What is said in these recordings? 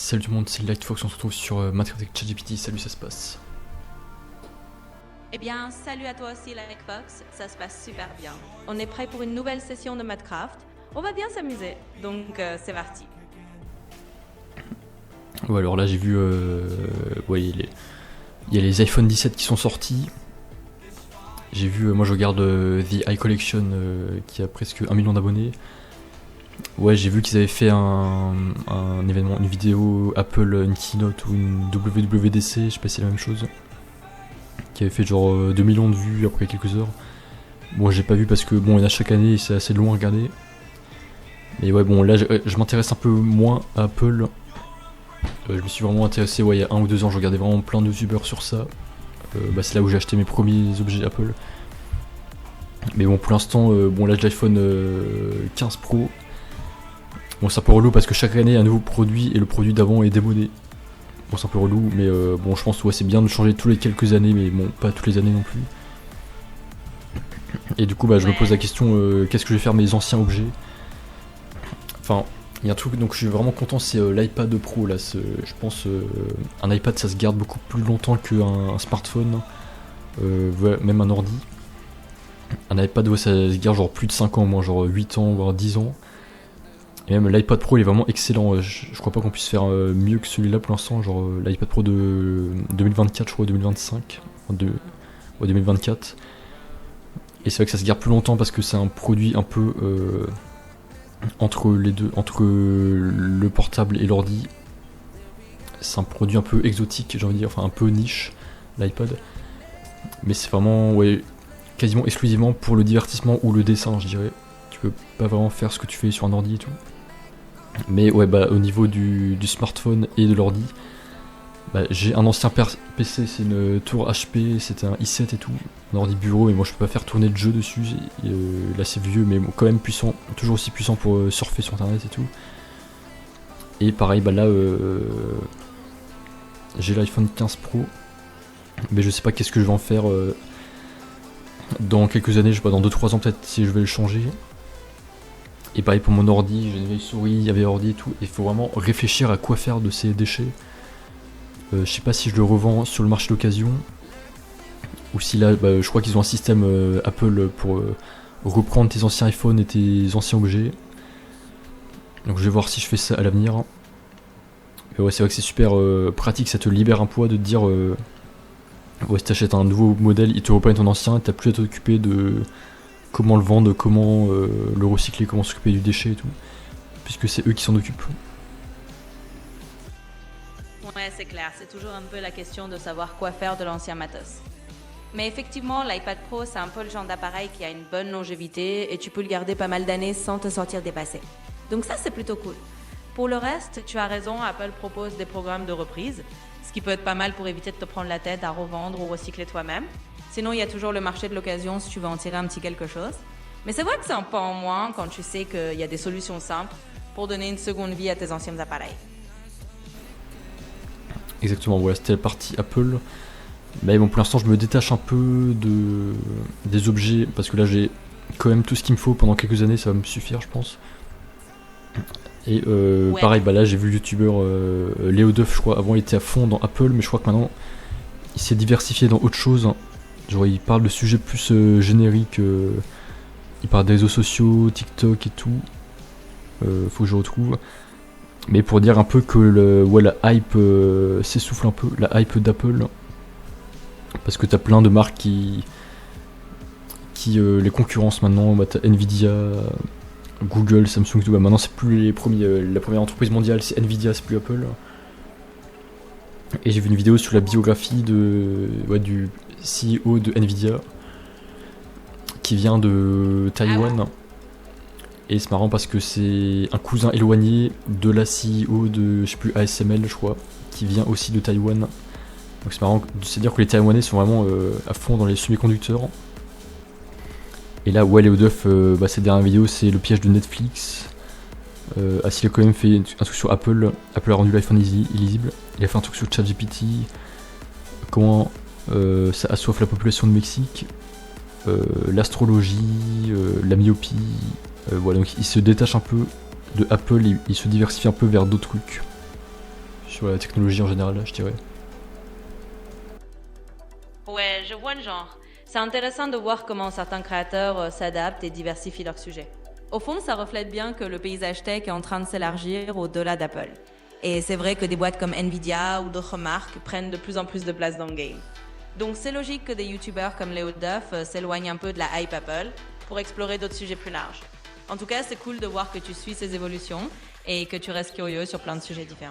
Salut tout le monde, c'est Lightfox, on se retrouve sur Minecraft avec ChatGPT, salut, ça se passe. Eh bien, salut à toi aussi, Lightfox, ça se passe super bien. On est prêt pour une nouvelle session de Minecraft. On va bien s'amuser, donc c'est parti. Ouais, alors là j'ai vu, ouais, il y a les iPhone 17 qui sont sortis. J'ai vu, moi je regarde The Eye Collection qui a presque 1 million d'abonnés. Ouais, j'ai vu qu'ils avaient fait un événement, une vidéo Apple, une keynote ou une WWDC, je sais pas si c'est la même chose, qui avait fait genre 2 millions de vues après quelques heures. Bon, j'ai pas vu parce que bon, il y en a chaque année et c'est assez long à regarder. Mais ouais, bon, là je m'intéresse un peu moins à Apple. Je me suis vraiment intéressé, ouais, il y a 1 ou 2 ans, je regardais vraiment plein de youtubeurs sur ça. C'est là où j'ai acheté mes premiers objets Apple. Mais bon, pour l'instant, bon, là j'ai l'iPhone 15 Pro. Bon, c'est un peu relou parce que chaque année il y a un nouveau produit et le produit d'avant est démodé. Bon, c'est un peu relou, mais bon, je pense que ouais, c'est bien de changer tous les quelques années, mais bon, pas toutes les années non plus. Et du coup, bah, je me pose la question, qu'est-ce que je vais faire de mes anciens objets? Enfin, il y a un truc, donc je suis vraiment content, c'est l'iPad Pro là. Je pense un iPad ça se garde beaucoup plus longtemps qu'un smartphone, ouais, même un ordi. Un iPad, ouais, ça se garde genre plus de 5 ans, au moins genre 8 ans, voire 10 ans. Et même l'iPad Pro il est vraiment excellent, je crois pas qu'on puisse faire mieux que celui-là pour l'instant, genre l'iPad Pro de 2024 je crois, 2025, ouais, 2024. Et c'est vrai que ça se garde plus longtemps parce que c'est un produit un peu entre les deux, entre le portable et l'ordi. C'est un produit un peu exotique, j'ai envie de dire, enfin un peu niche, l'iPad. Mais c'est vraiment, ouais, quasiment exclusivement pour le divertissement ou le dessin, je dirais. Tu peux pas vraiment faire ce que tu fais sur un ordi et tout. Mais ouais, bah au niveau du smartphone et de l'ordi, bah, j'ai un ancien PC, c'est une tour HP, c'était un i7 et tout, un ordi bureau, et moi je peux pas faire tourner de jeu dessus, là c'est vieux mais bon, quand même puissant, toujours aussi puissant pour surfer sur internet et tout. Et pareil, bah là j'ai l'iPhone 15 Pro, mais je sais pas qu'est-ce que je vais en faire dans quelques années, je sais pas, dans 2-3 ans peut-être si je vais le changer. Et pareil pour mon ordi, j'ai une vieille souris, il y avait ordi et tout, il faut vraiment réfléchir à quoi faire de ces déchets. Je sais pas si je le revends sur le marché d'occasion ou si là, bah, je crois qu'ils ont un système Apple pour reprendre tes anciens iPhones et tes anciens objets. Donc je vais voir si je fais ça à l'avenir. Mais ouais, c'est vrai que c'est super pratique, ça te libère un poids de te dire ouais, si t'achètes un nouveau modèle, ils te reprennent ton ancien, t'as plus à t'occuper de comment le vendre, comment le recycler, comment s'occuper du déchet et tout, puisque c'est eux qui s'en occupent. Ouais, c'est clair, c'est toujours un peu la question de savoir quoi faire de l'ancien matos. Mais effectivement, l'iPad Pro, c'est un peu le genre d'appareil qui a une bonne longévité et tu peux le garder pas mal d'années sans te sentir dépassé. Donc ça, c'est plutôt cool. Pour le reste, tu as raison, Apple propose des programmes de reprise, ce qui peut être pas mal pour éviter de te prendre la tête à revendre ou recycler toi-même. Sinon, il y a toujours le marché de l'occasion si tu veux en tirer un petit quelque chose. Mais c'est vrai que c'est un pas en moins quand tu sais qu'il y a des solutions simples pour donner une seconde vie à tes anciens appareils. Exactement, voilà, c'était la partie Apple. Mais bon, pour l'instant, je me détache un peu des objets parce que là, j'ai quand même tout ce qu'il me faut pendant quelques années, ça va me suffire, je pense. Et ouais. Pareil, bah là, j'ai vu le youtubeur Léo Duff, je crois, avant il était à fond dans Apple, mais je crois que maintenant il s'est diversifié dans autre chose. Genre, il parle de sujets plus génériques, il parle des réseaux sociaux, TikTok et tout. Faut que je retrouve. Mais pour dire un peu que ouais, la hype s'essouffle un peu, la hype d'Apple. Parce que t'as plein de marques qui les concurrencent maintenant. Bah, t'as Nvidia, Google, Samsung, tout. Bah, maintenant c'est plus la première entreprise mondiale, c'est Nvidia, c'est plus Apple. Et j'ai vu une vidéo sur la biographie du CEO de Nvidia qui vient de Taïwan. Et c'est marrant parce que c'est un cousin éloigné de la CEO de, je sais plus, ASML je crois, qui vient aussi de Taïwan. Donc c'est marrant, c'est-à-dire que les Taïwanais sont vraiment à fond dans les semi-conducteurs. Et là, ouais, Léo Duff, cette dernière vidéo, c'est le piège de Netflix. Il a quand même fait un truc sur Apple. Apple a rendu l'iPhone illisible. Il a fait un truc sur ChatGPT. Comment ça assoiffe la population de Mexique. L'astrologie, la myopie. Voilà, donc il se détache un peu de Apple et il se diversifie un peu vers d'autres trucs. sur la technologie en général, je dirais. Ouais, je vois le genre. C'est intéressant de voir comment certains créateurs s'adaptent et diversifient leurs sujets. Au fond, ça reflète bien que le paysage tech est en train de s'élargir au-delà d'Apple. Et c'est vrai que des boîtes comme Nvidia ou d'autres marques prennent de plus en plus de place dans le game. Donc c'est logique que des youtubeurs comme Léo Duff s'éloignent un peu de la hype Apple pour explorer d'autres sujets plus larges. En tout cas, c'est cool de voir que tu suis ces évolutions et que tu restes curieux sur plein de sujets différents.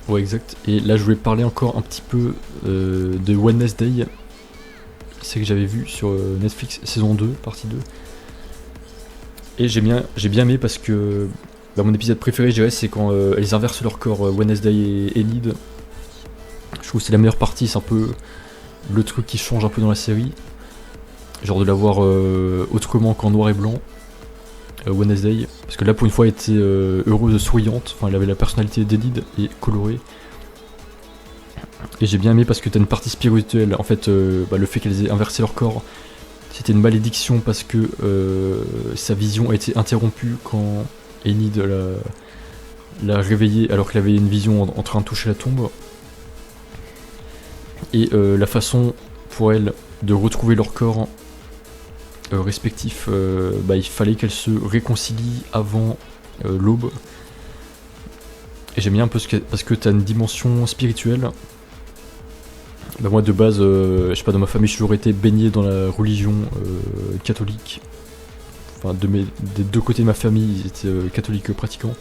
Ouais, exact. Et là, je voulais parler encore un petit peu de Wednesday. C'est que j'avais vu sur Netflix saison 2, partie 2. Et j'ai bien aimé parce que mon épisode préféré, je dirais, c'est quand elles inversent leur corps, Wednesday et Enid. Je trouve que c'est la meilleure partie, c'est un peu le truc qui change un peu dans la série. Genre de la voir autrement qu'en noir et blanc. Wednesday, parce que là pour une fois elle était heureuse, souriante, enfin elle avait la personnalité d'Enid et colorée. Et j'ai bien aimé parce que t'as une partie spirituelle, en fait le fait qu'elles aient inversé leur corps, c'était une malédiction parce que sa vision a été interrompue quand Enid l'a réveillée alors qu'elle avait une vision en train de toucher la tombe. Et la façon pour elle de retrouver leur corps respectifs, il fallait qu'elles se réconcilient avant l'aube. Et j'aime bien parce que t'as une dimension spirituelle. Moi de base, je sais pas, dans ma famille, j'ai toujours été baigné dans la religion catholique. Enfin, des deux côtés de ma famille, ils étaient catholiques pratiquants.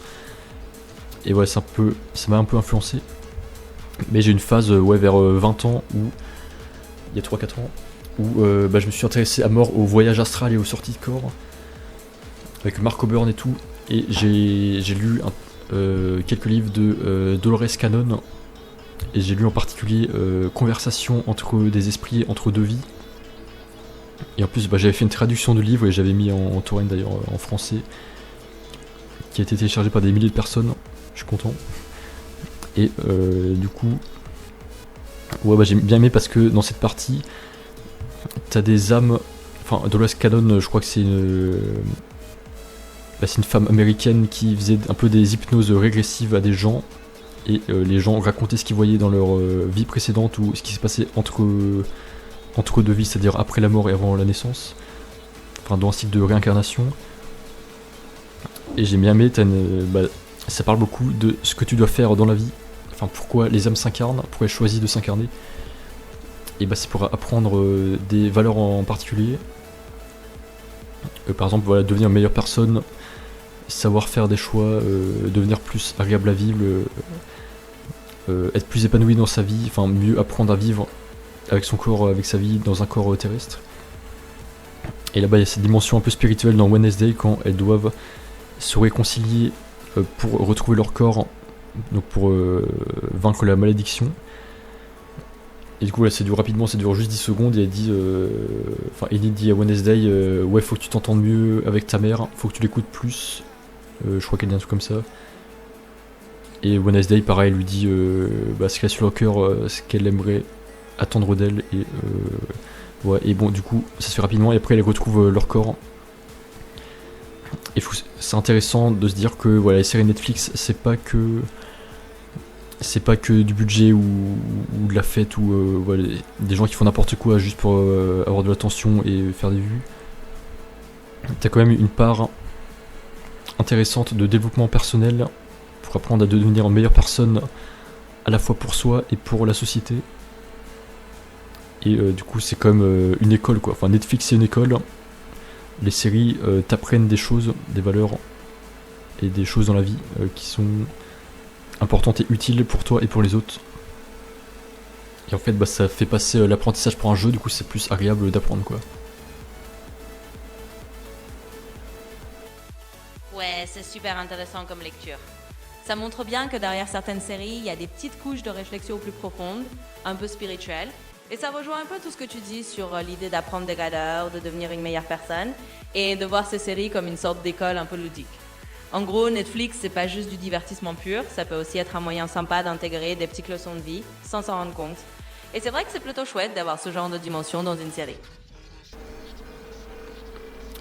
Et ouais, ça m'a un peu influencé. Mais j'ai une phase vers 20 ans où, il y a 3-4 ans, où je me suis intéressé à mort au voyage astral et aux sorties de corps avec Mark Oburn et tout, et j'ai lu quelques livres de Dolores Cannon, et j'ai lu en particulier Conversation entre des esprits entre deux vies, et en plus j'avais fait une traduction du livre et j'avais mis en torrent d'ailleurs en français, qui a été téléchargé par des milliers de personnes, je suis content. Et du coup j'ai bien aimé parce que dans cette partie t'as des âmes, enfin Dolores Cannon, je crois que c'est une femme américaine qui faisait un peu des hypnoses régressives à des gens, et les gens racontaient ce qu'ils voyaient dans leur vie précédente ou ce qui s'est passé entre deux vies, c'est-à-dire après la mort et avant la naissance, enfin dans un cycle de réincarnation. Et j'ai bien aimé, ça parle beaucoup de ce que tu dois faire dans la vie, enfin pourquoi les âmes s'incarnent, pourquoi elles choisissent de s'incarner. Et c'est pour apprendre des valeurs en particulier. Par exemple, devenir une meilleure personne, savoir faire des choix, devenir plus agréable à vivre, être plus épanoui dans sa vie, enfin mieux apprendre à vivre avec son corps, avec sa vie dans un corps terrestre. Et là-bas, il y a cette dimension un peu spirituelle dans Wednesday quand elles doivent se réconcilier pour retrouver leur corps, donc pour vaincre la malédiction. Et du coup, là, ça dure juste 10 secondes, et elle dit, Enid dit à Wednesday, ouais, faut que tu t'entendes mieux avec ta mère, faut que tu l'écoutes plus. Je crois qu'elle dit un truc comme ça. Et Wednesday, pareil, lui dit ce qu'elle a sur le cœur, ce qu'elle aimerait attendre d'elle. Et bon, du coup, ça se fait rapidement, et après, elles retrouvent leur corps. Et c'est intéressant de se dire que les séries Netflix, c'est pas que du budget ou de la fête ou des gens qui font n'importe quoi juste pour avoir de l'attention et faire des vues. T'as quand même une part intéressante de développement personnel pour apprendre à devenir une meilleure personne à la fois pour soi et pour la société. Et du coup c'est quand même une école quoi. Enfin Netflix c'est une école. Les séries t'apprennent des choses, des valeurs et des choses dans la vie qui sont importante et utile pour toi et pour les autres. Et en fait ça fait passer l'apprentissage pour un jeu, du coup c'est plus agréable d'apprendre quoi. Ouais, c'est super intéressant comme lecture. Ça montre bien que derrière certaines séries, il y a des petites couches de réflexion plus profondes, un peu spirituelles. Et ça rejoint un peu tout ce que tu dis sur l'idée d'apprendre des valeurs, de devenir une meilleure personne, et de voir ces séries comme une sorte d'école un peu ludique. En gros, Netflix, c'est pas juste du divertissement pur, ça peut aussi être un moyen sympa d'intégrer des petites leçons de vie, sans s'en rendre compte. Et c'est vrai que c'est plutôt chouette d'avoir ce genre de dimension dans une série.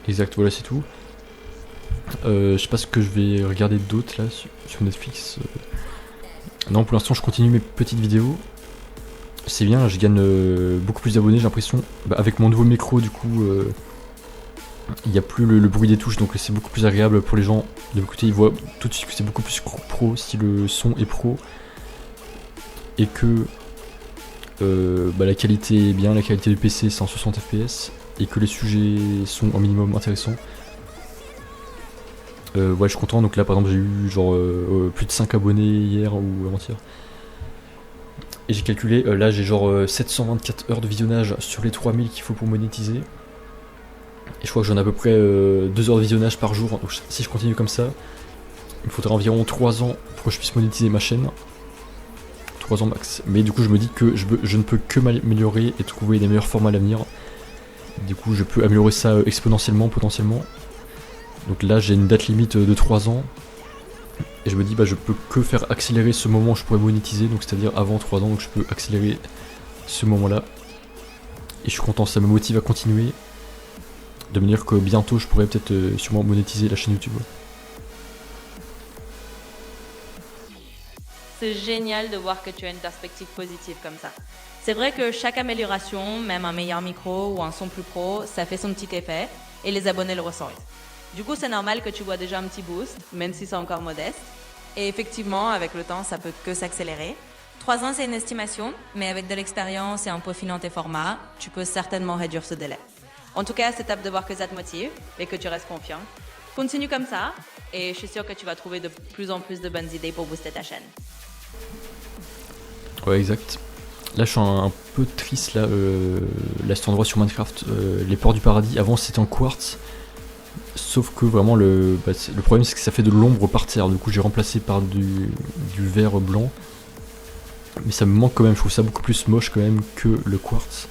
Exact, voilà, c'est tout. Je sais pas ce que je vais regarder d'autre là sur Netflix. Non, pour l'instant je continue mes petites vidéos. C'est bien, je gagne beaucoup plus d'abonnés, j'ai l'impression. Bah, avec mon nouveau micro, du coup, il n'y a plus le bruit des touches, donc c'est beaucoup plus agréable pour les gens de m'écouter. Ils voient tout de suite que c'est beaucoup plus pro si le son est pro. Et que bah, la qualité est bien, la qualité du PC c'est en 60 fps. Et que les sujets sont un minimum intéressants. Ouais, je suis content. Donc là, par exemple, j'ai eu genre plus de 5 abonnés hier ou avant-hier. Et j'ai calculé, là j'ai genre 724 heures de visionnage sur les 3000 qu'il faut pour monétiser. Et je crois que j'en ai à peu près 2 heures de visionnage par jour. Donc si je continue comme ça, il me faudra environ 3 ans pour que je puisse monétiser ma chaîne. 3 ans max. Mais du coup je me dis que je ne peux que m'améliorer et trouver des meilleurs formats à l'avenir. Du coup je peux améliorer ça exponentiellement, potentiellement. Donc là j'ai une date limite de 3 ans. Et je me dis bah je peux que faire accélérer ce moment où je pourrais monétiser, donc c'est à dire avant 3 ans, donc je peux accélérer ce moment là. Et je suis content, ça me motive à continuer. De me dire que bientôt je pourrais peut-être sûrement monétiser la chaîne YouTube. C'est génial de voir que tu as une perspective positive comme ça. C'est vrai que chaque amélioration, même un meilleur micro ou un son plus pro, ça fait son petit effet et les abonnés le ressentent. Du coup, c'est normal que tu vois déjà un petit boost, même si c'est encore modeste. Et effectivement, avec le temps, ça peut que s'accélérer. 3 ans, c'est une estimation, mais avec de l'expérience et en peaufinant tes formats, tu peux certainement réduire ce délai. En tout cas, c'est top de voir que ça te motive et que tu restes confiant. Continue comme ça, et je suis sûre que tu vas trouver de plus en plus de bonnes idées pour booster ta chaîne. Ouais, exact. Là, je suis un peu triste, là, cet endroit sur Minecraft, les ports du paradis. Avant, c'était en quartz. Sauf que vraiment le problème c'est que ça fait de l'ombre par terre, du coup j'ai remplacé par du verre blanc. Mais ça me manque quand même, je trouve ça beaucoup plus moche quand même que le quartz.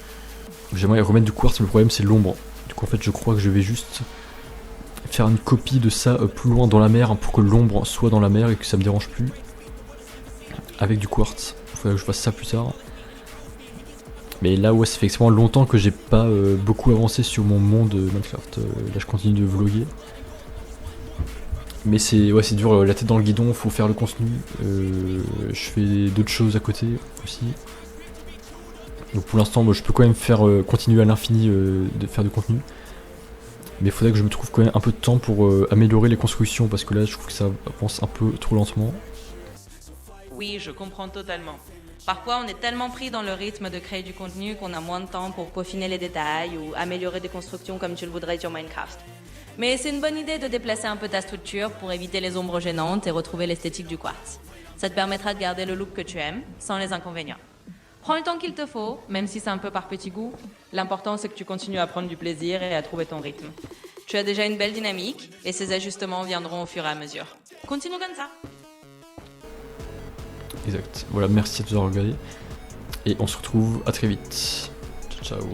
J'aimerais remettre du quartz mais le problème c'est l'ombre. Du coup en fait je crois que je vais juste faire une copie de ça plus loin dans la mer pour que l'ombre soit dans la mer et que ça me dérange plus. Avec du quartz, il faudrait que je fasse ça plus tard. Mais là ouais ça fait extrêmement longtemps que j'ai pas beaucoup avancé sur mon monde Minecraft. Là je continue de vlogger. Mais c'est dur, la tête dans le guidon, faut faire le contenu. Je fais d'autres choses à côté aussi. Donc pour l'instant je peux quand même faire continuer à l'infini de faire du contenu. Mais il faudrait que je me trouve quand même un peu de temps pour améliorer les constructions parce que là je trouve que ça avance un peu trop lentement. Oui, je comprends totalement. Parfois, on est tellement pris dans le rythme de créer du contenu qu'on a moins de temps pour peaufiner les détails ou améliorer des constructions comme tu le voudrais sur Minecraft. Mais c'est une bonne idée de déplacer un peu ta structure pour éviter les ombres gênantes et retrouver l'esthétique du quartz. Ça te permettra de garder le look que tu aimes, sans les inconvénients. Prends le temps qu'il te faut, même si c'est un peu par petits goûts. L'important, c'est que tu continues à prendre du plaisir et à trouver ton rythme. Tu as déjà une belle dynamique et ces ajustements viendront au fur et à mesure. Continue comme ça. Exact. Voilà, merci à tous d'avoir regardé. Et on se retrouve à très vite. Ciao, ciao.